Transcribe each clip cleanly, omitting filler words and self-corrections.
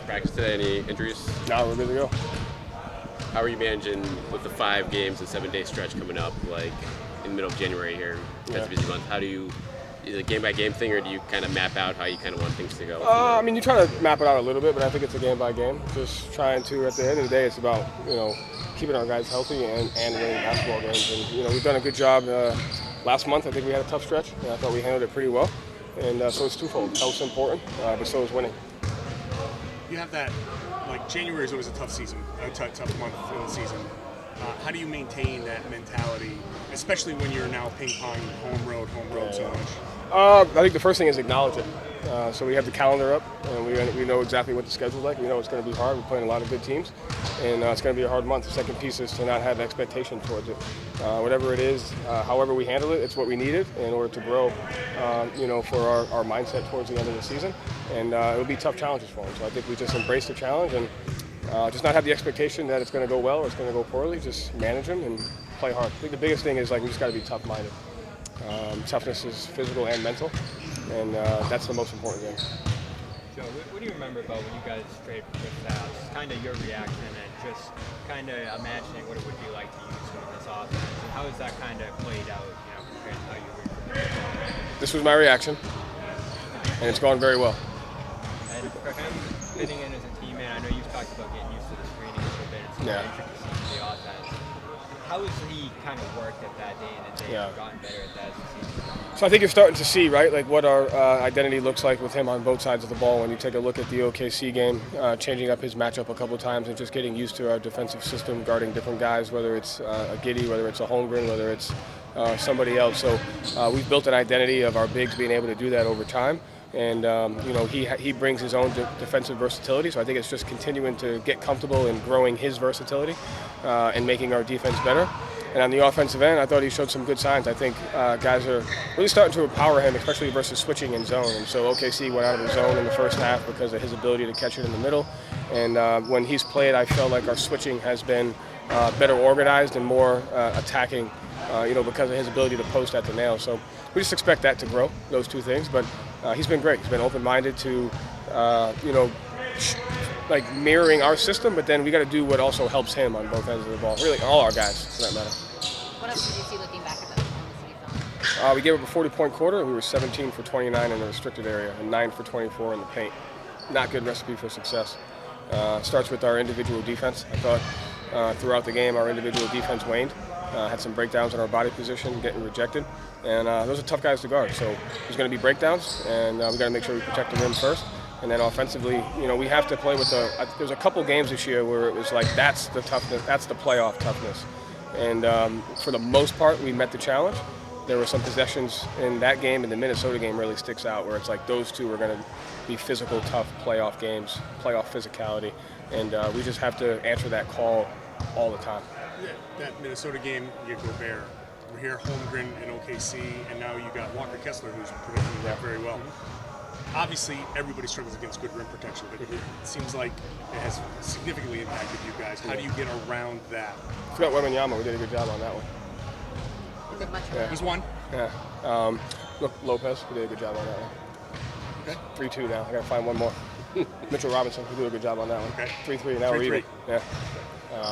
practice today? Any injuries? Now we're good to go. How are you managing with the 5 games and 7-day stretch coming up, like in the middle of January here? That's a busy month. How do you, is it a game-by-game thing, or do you kind of map out how you kind of want things to go? I mean, you try to map it out a little bit, but I think it's a game-by-game. Just trying to, at the end of the day, it's about, keeping our guys healthy and winning basketball games. And, we've done a good job. Last month, I think we had a tough stretch, and I thought we handled it pretty well. And so it's twofold. Health's important, but so is winning. You have that, like January is always a tough season, a tough month in the season. How do you maintain that mentality, especially when you're now ping-ponging home road so much? I think the first thing is acknowledge it. So we have the calendar up, and we know exactly what the schedule's like. We know it's going to be hard. We're playing a lot of good teams, and it's going to be a hard month. The second piece is to not have expectation towards it. Whatever it is, however we handle it, it's what we needed in order to grow, for our mindset towards the end of the season. And it'll be tough challenges for them. So I think we just embrace the challenge and just not have the expectation that it's going to go well or it's going to go poorly. Just manage them and play hard. I think the biggest thing is we just got to be tough-minded. Toughness is physical and mental, and that's the most important thing. Joe, what do you remember about when you guys straight with that? Just kind of your reaction and just kind of imagining what it would be like to use some of this offense, and how has that kind of played out, compared to how you were? This was my reaction, and it's gone very well. And for him, fitting in as a teammate, I know you've talked about getting used to the screening a little bit. It's intricacies of the offense. How has he kind of worked at that day in and day and gotten better at that as the season? So I think you're starting to see, right, what our identity looks like with him on both sides of the ball. When you take a look at the OKC game, changing up his matchup a couple times and just getting used to our defensive system, guarding different guys, whether it's a Giddey, whether it's a Holmgren, whether it's somebody else. So we've built an identity of our bigs being able to do that over time. And, he brings his own defensive versatility. So I think it's just continuing to get comfortable and growing his versatility and making our defense better. And on the offensive end, I thought he showed some good signs. I think guys are really starting to empower him, especially versus switching in zone. And so OKC went out of the zone in the first half because of his ability to catch it in the middle. And when he's played, I felt like our switching has been better organized and more attacking, because of his ability to post at the nail. So we just expect that to grow, those two things. But he's been great. He's been open-minded to, mirroring our system, but then we got to do what also helps him on both ends of the ball. Really, all our guys, for that matter. What else did you see looking back at that film? We gave up a 40-point quarter. We were 17 for 29 in the restricted area and 9 for 24 in the paint. Not good recipe for success. Starts with our individual defense. I thought throughout the game our individual defense waned. Had some breakdowns in our body position, getting rejected. And those are tough guys to guard. So there's going to be breakdowns, and we got to make sure we protect the rim first. And then offensively, we have to play with there's a couple games this year where it was like that's the toughness, that's the playoff toughness. And for the most part, we met the challenge. There were some possessions in that game, and the Minnesota game really sticks out, where it's like those two are going to be physical, tough playoff games, playoff physicality. And we just have to answer that call all the time. Yeah, that Minnesota game, you go Gobert. We're here, Holmgren and OKC, and now you got Walker Kessler, who's predicting that very well. Obviously, everybody struggles against good rim protection, but it seems like it has significantly impacted you guys. How do you get around that? I forgot Wembanyama. We did a good job on that one. Is it much? He's one. Yeah. Look, Lopez. We did a good job on that one. Okay. 3-2 now. I got to find one more. Mitchell Robinson. We did a good job on that one. Okay. 3-3. Now we're even. Yeah.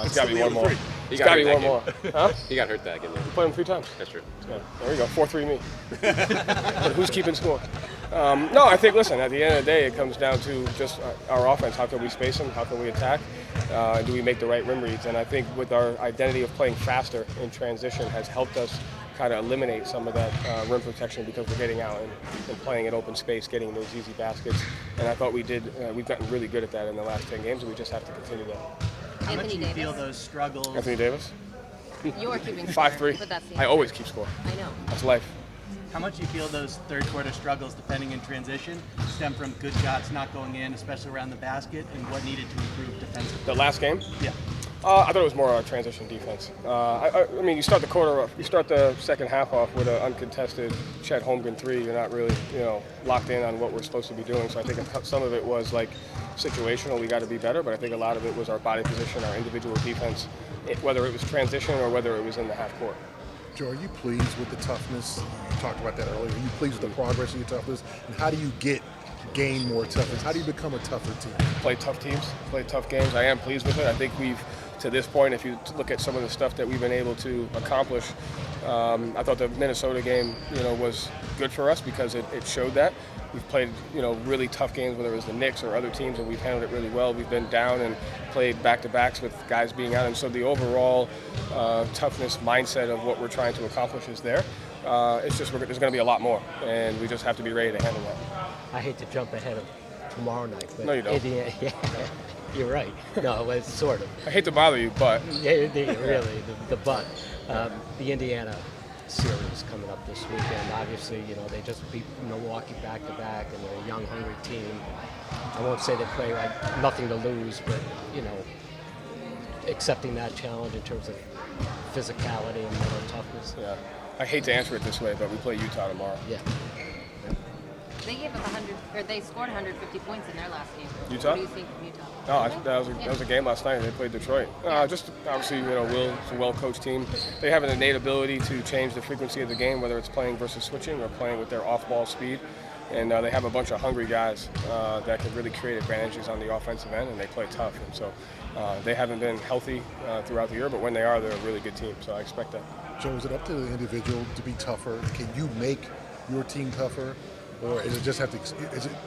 It's got to be one more. He It's got to be one more. Huh? He got hurt that game. We played him 3 times. That's true. Yeah. There we go. 4-3 me. But who's keeping score? No, I think, listen, at the end of the day, it comes down to just our offense. How can we space them? How can we attack? Do we make the right rim reads? And I think with our identity of playing faster in transition has helped us kind of eliminate some of that rim protection because we're getting out and playing in open space, getting those easy baskets. And I thought we've gotten really good at that in the last 10 games, and we just have to continue that. How much do you feel those struggles? Anthony Davis? You're keeping score. 5-3. But that's the I always keep score. I know. That's life. How much do you feel those third quarter struggles, defending in transition, stem from good shots not going in, especially around the basket, and what needed to improve defensively? The last game? Yeah. I thought it was more our transition defense. I mean, you start the second half off with an uncontested Chet Holmgren 3. You're not really, locked in on what we're supposed to be doing. So I think some of it was like situational. We got to be better, but I think a lot of it was our body position, our individual defense, whether it was transition or whether it was in the half court. Joe, are you pleased with the toughness? You talked about that earlier. Are you pleased with the progress of your toughness? And how do you get gain more toughness? How do you become a tougher team? Play tough teams, play tough games. I am pleased with it. I think we've, to this point, if you look at some of the stuff that we've been able to accomplish, I thought the Minnesota game, was good for us because it showed that. We've played, really tough games, whether it was the Knicks or other teams, and we've handled it really well. We've been down and played back-to-backs with guys being out, and so the overall toughness mindset of what we're trying to accomplish is there. It's just there's going to be a lot more, and we just have to be ready to handle that. I hate to jump ahead of tomorrow night, but No, you don't. Indiana, yeah, you're right. No, it's sort of. I hate to bother you, but Yeah, really, the but. The Indiana series coming up this weekend. Obviously, they just beat Milwaukee back-to-back, and they're a young, hungry team. I won't say they play like nothing to lose, but, accepting that challenge in terms of physicality and mental toughness. yeah, I hate to answer it this way, but we play Utah tomorrow. Yeah. They gave up 100, or they scored 150 points in their last game. Utah? What do you think of Utah? No, that was a game last night. They played Detroit. Just obviously, Will's a well-coached team. They have an innate ability to change the frequency of the game, whether it's playing versus switching or playing with their off-ball speed. And they have a bunch of hungry guys that can really create advantages on the offensive end, and they play tough. And so they haven't been healthy throughout the year, but when they are, they're a really good team. So I expect that. Joe, is it up to the individual to be tougher? Can you make your team tougher? Or is it just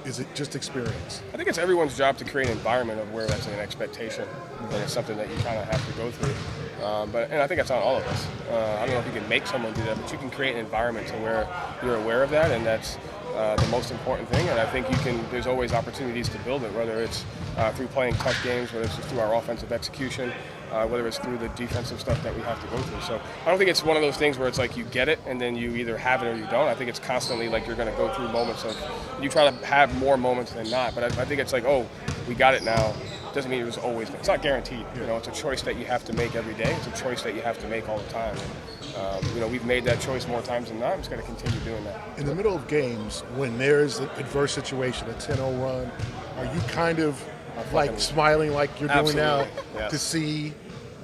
is it just experience? I think it's everyone's job to create an environment of where that's an expectation, and it's something that you kind of have to go through. And I think that's on all of us. I don't know if you can make someone do that, but you can create an environment to where you're aware of that, and that's the most important thing. And I think there's always opportunities to build it, whether it's through playing tough games, whether it's through our offensive execution, whether it's through the defensive stuff that we have to go through. So I don't think it's one of those things where it's like you get it and then you either have it or you don't. I think it's constantly like you're going to go through moments of, you try to have more moments than not. But I think it's like, oh, we got it now. Doesn't mean it was always. It's not guaranteed. It's a choice that you have to make every day. It's a choice that you have to make all the time. And, we've made that choice more times than not. I'm just going to continue doing that. In the middle of games, when there's an adverse situation, a 10-0 run, are you kind of like smiling like you're doing now Yes. to see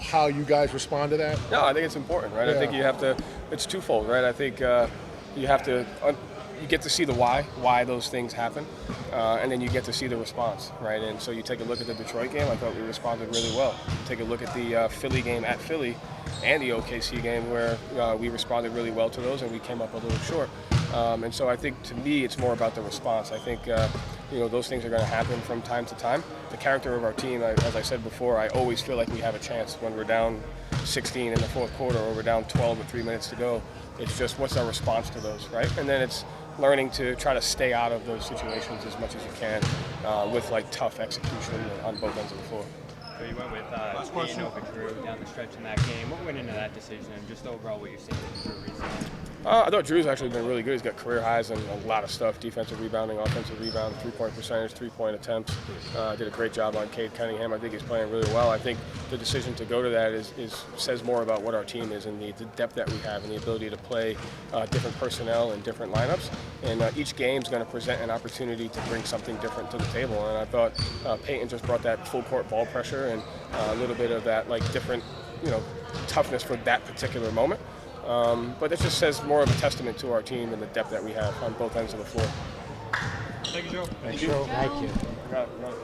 how you guys respond to that? No, I think it's important, right? Yeah. I think you have to. It's twofold, right? I think you have to. You get to see the why those things happen, and then you get to see the response, right? And so you take a look at the Detroit game. I thought we responded really well. Take a look at the Philly game at Philly, and the OKC game where we responded really well to those, and we came up a little short. And so I think, to me, it's more about the response. I think those things are going to happen from time to time. The character of our team, as I said before, I always feel like we have a chance when we're down 16 in the fourth quarter or we're down 12 with 3 minutes to go. It's just what's our response to those, right? And then it's learning to try to stay out of those situations as much as you can with like tough execution on both ends of the floor. So you went with Payton over Jrue down the stretch in that game. What went into that decision, and just overall what you're seeing from Jrue recently? I thought Drew's actually been really good. He's got career highs and a lot of stuff: defensive rebounding, offensive rebound, three-point percentage, three-point attempts. Did a great job on Cade Cunningham. I think he's playing really well. I think the decision to go to that says more about what our team is and the depth that we have and the ability to play different personnel and different lineups. And each game's going to present an opportunity to bring something different to the table. And I thought Payton just brought that full-court ball pressure and a little bit of that different, toughness for that particular moment. But it just says more of a testament to our team and the depth that we have on both ends of the floor. Thank you, Joe. Thank you. Got it.